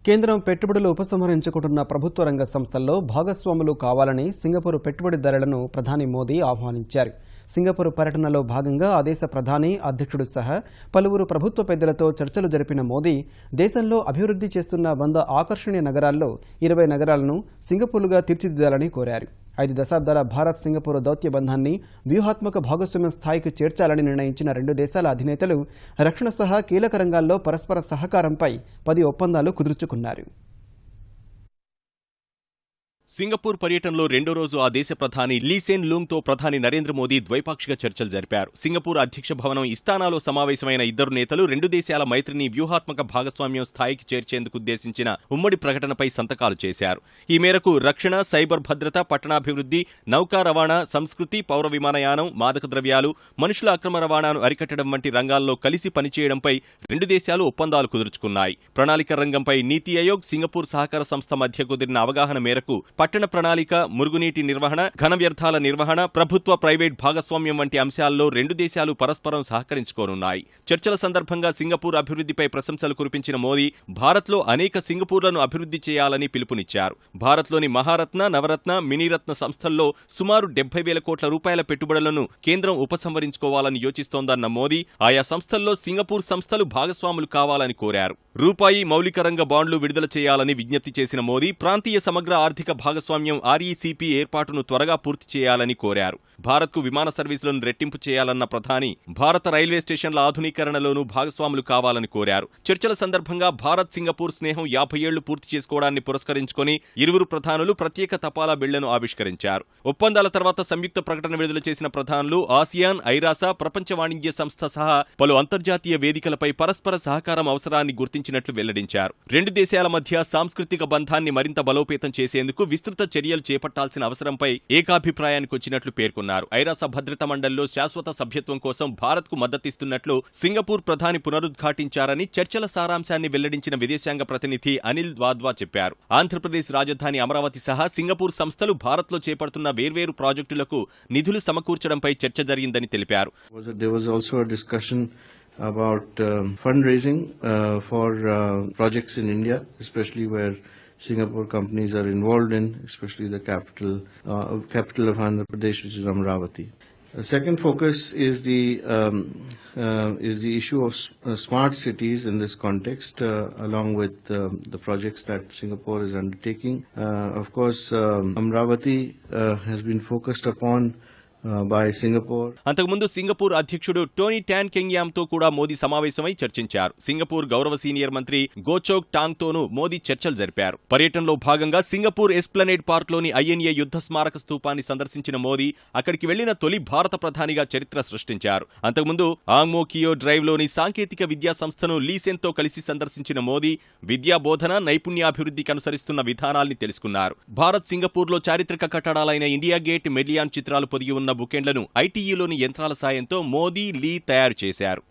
కేంద్రం పెట్టుబడులు ఉపసంహరించుకుంటున్న ప్రభుత్వ రంగ సంస్థల్లో భాగస్వాములు కావాలని సింగపూర్ పెట్టుబడిదారులను ప్రధాని మోదీ ఆహ్వానించారు. సింగపూర్ పర్యటనలో భాగంగా ఆ దేశ ప్రధాని అధ్యక్షుడు సహా పలువురు ప్రభుత్వ పెద్దలతో చర్చలు జరిపిన మోదీ దేశంలో అభివృద్ధి చేస్తున్న 100 ఆకర్షణీయ నగరాల్లో 20 నగరాలను సింగపూర్లుగా తీర్చిదిద్దాలని కోరారు. 5 దశాబ్దాల భారత్ సింగపూర్ దౌత్య బంధాన్ని వ్యూహాత్మక భాగస్వామ్యం స్థాయికి చేర్చాలని నిర్ణయించిన 2 దేశాల అధినేతలు రక్షణ సహా కీలక రంగాల్లో పరస్పర సహకారంపై 10 ఒప్పందాలు కుదుర్చుకున్నారు. సింగపూర్ పర్యటనలో రెండో రోజు ఆ దేశ ప్రధాని లీ సెన్ లూంగ్తో ప్రధాని నరేంద్ర మోదీ ద్వైపాక్షిక చర్చలు జరిపారు. సింగపూర్ అధ్యక్ష భవనం ఇస్తానాలో సమావేశమైన ఇద్దరు నేతలు 2 దేశాల మైత్రిని వ్యూహాత్మక భాగస్వామ్యం స్థాయికి చేర్చేందుకు ఉద్దేశించిన ఉమ్మడి ప్రకటనపై సంతకాలు చేశారు. ఈ మేరకు రక్షణ, సైబర్ భద్రత, పట్టణాభివృద్ధి, నౌకా రవాణా, సంస్కృతి, పౌర విమానయానం, మాదక ద్రవ్యాలు, మనుషుల అక్రమ రవాణాను అరికట్టడం వంటి రంగాల్లో కలిసి పనిచేయడంపై 2 దేశాలు ఒప్పందాలు కుదుర్చుకున్నాయి. ప్రణాళిక రంగంపై నీతి ఆయోగ్, సింగపూర్ సహకార సంస్థ మధ్య కుదిరిన అవగాహన మేరకు పట్టణ ప్రణాళిక, మురుగునీటి నిర్వహణ, ఘన వ్యర్థాల నిర్వహణ, ప్రభుత్వ ప్రైవేట్ భాగస్వామ్యం వంటి అంశాల్లో 2 దేశాలు పరస్పరం సహకరించుకోనున్నాయి. చర్చల సందర్భంగా సింగపూర్ అభివృద్ధిపై ప్రశంసలు కురిపించిన మోదీ భారత్లో అనేక సింగపూర్లను అభివృద్ధి చేయాలని పిలుపునిచ్చారు. భారత్లోని మహారత్న, నవరత్న, మినీరత్న సంస్థల్లో సుమారు 70,000 కోట్ల రూపాయల పెట్టుబడులను కేంద్రం ఉపసంహరించుకోవాలని యోచిస్తోందన్న మోదీ ఆయా సంస్థల్లో సింగపూర్ సంస్థలు భాగస్వాములు కావాలని కోరారు. రూపాయి మౌలిక రంగ బాండ్లు విడుదల చేయాలని విజ్ఞప్తి చేసిన మోదీ ప్రాంతీయ సమగ్ర ఆర్థిక భాగస్వామ్యం RECP ఏర్పాటును త్వరగా పూర్తి చేయాలని కోరారు. భారత్కు విమాన సర్వీసులను రెట్టింపు చేయాలన్న ప్రధాని భారత రైల్వే స్టేషన్ల ఆధునీకరణలోనూ భాగస్వాములు కావాలని కోరారు. చర్చల సందర్భంగా భారత్ సింగపూర్ స్నేహం 50 ఏళ్లు పూర్తి చేసుకోవడాన్ని పురస్కరించుకుని ఇరువురు ప్రధానులు ప్రత్యేక తపాలా బిళ్లను ఆవిష్కరించారు. ఒప్పందాల తర్వాత సంయుక్త ప్రకటన విడుదల చేసిన ప్రధానులు ఆసియాన్, ఐరాస, ప్రపంచ వాణిజ్య సంస్థ సహా పలు అంతర్జాతీయ వేదికలపై పరస్పర సహకారం అవసరాన్ని గుర్తించినట్లు వెల్లడించారు. 2 దేశాల మధ్య సాంస్కృతిక బంధాన్ని మరింత బలోపేతం చేసేందుకు విస్తృత చర్యలు చేపట్టాల్సిన అవసరంపై ఏకాభిప్రాయానికి వచ్చినట్లు పేర్కొన్నారు. ఐరాస భద్రతా మండలిలో శాశ్వత సభ్యత్వం కోసం భారత్కు మద్దతిస్తున్నట్లు సింగపూర్ ప్రధాని పునరుద్ఘాటించారని చర్చల సారాంశాన్ని వెల్లడించిన విదేశాంగ ప్రతినిధి అనిల్ వాద్వా చెప్పారు. ఆంధ్రప్రదేశ్ రాజధాని అమరావతి సహా సింగపూర్ సంస్థలు భారత్లో చేపడుతున్న వేర్వేరు ప్రాజెక్టులకు నిధులు సమకూర్చడంపై చర్చ జరిగిందని తెలిపారు. About fundraising for projects in India, especially where Singapore companies are involved in, especially the capital of Andhra Pradesh, which is Amravati. The second focus is the issue of smart cities in this context, along with the projects that Singapore is undertaking. Of course, Amravati has been focused upon by Singapore. అంతకుముందు Singapore అధ్యక్షుడు Tony tan కెంగ్యామ్తో కూడా మోదీ సమావేశమై చర్చించారు. Singapore గౌరవ senior మంత్రి గోచోక్ టాంగ్తోనూ మోదీ చర్చలు జరిపారు. పర్యటనలో భాగంగా సింగపూర్ ఎస్ప్లనేడ్ పార్క్లోని INA యుద్ధ స్మారక స్తూపాన్ని సందర్శించిన మోదీ అక్కడికి వెళ్లిన తొలి భారత ప్రధానిగా చరిత్ర సృష్టించారు. అంతకుముందు ఆంగ్మో కియో డ్రైవ్లోని సాంకేతిక విద్యా సంస్థను లీ సెన్తో కలిసి సందర్శించిన మోదీ విద్యా బోధన, నైపుణ్యాభివృద్ధికి అనుసరిస్తున్న విధానాల్ని తెలుసుకున్నారు. భారత్ సింగపూర్లో చారిత్రక కట్టడాలైన ఇండియా గేట్, మెర్లియాన్ చిత్రాలు పొదిగి ఉన్న బుకెండ్లను ITEలోని యంత్రాల సాయంతో మోదీ, లీ తయారు చేశారు.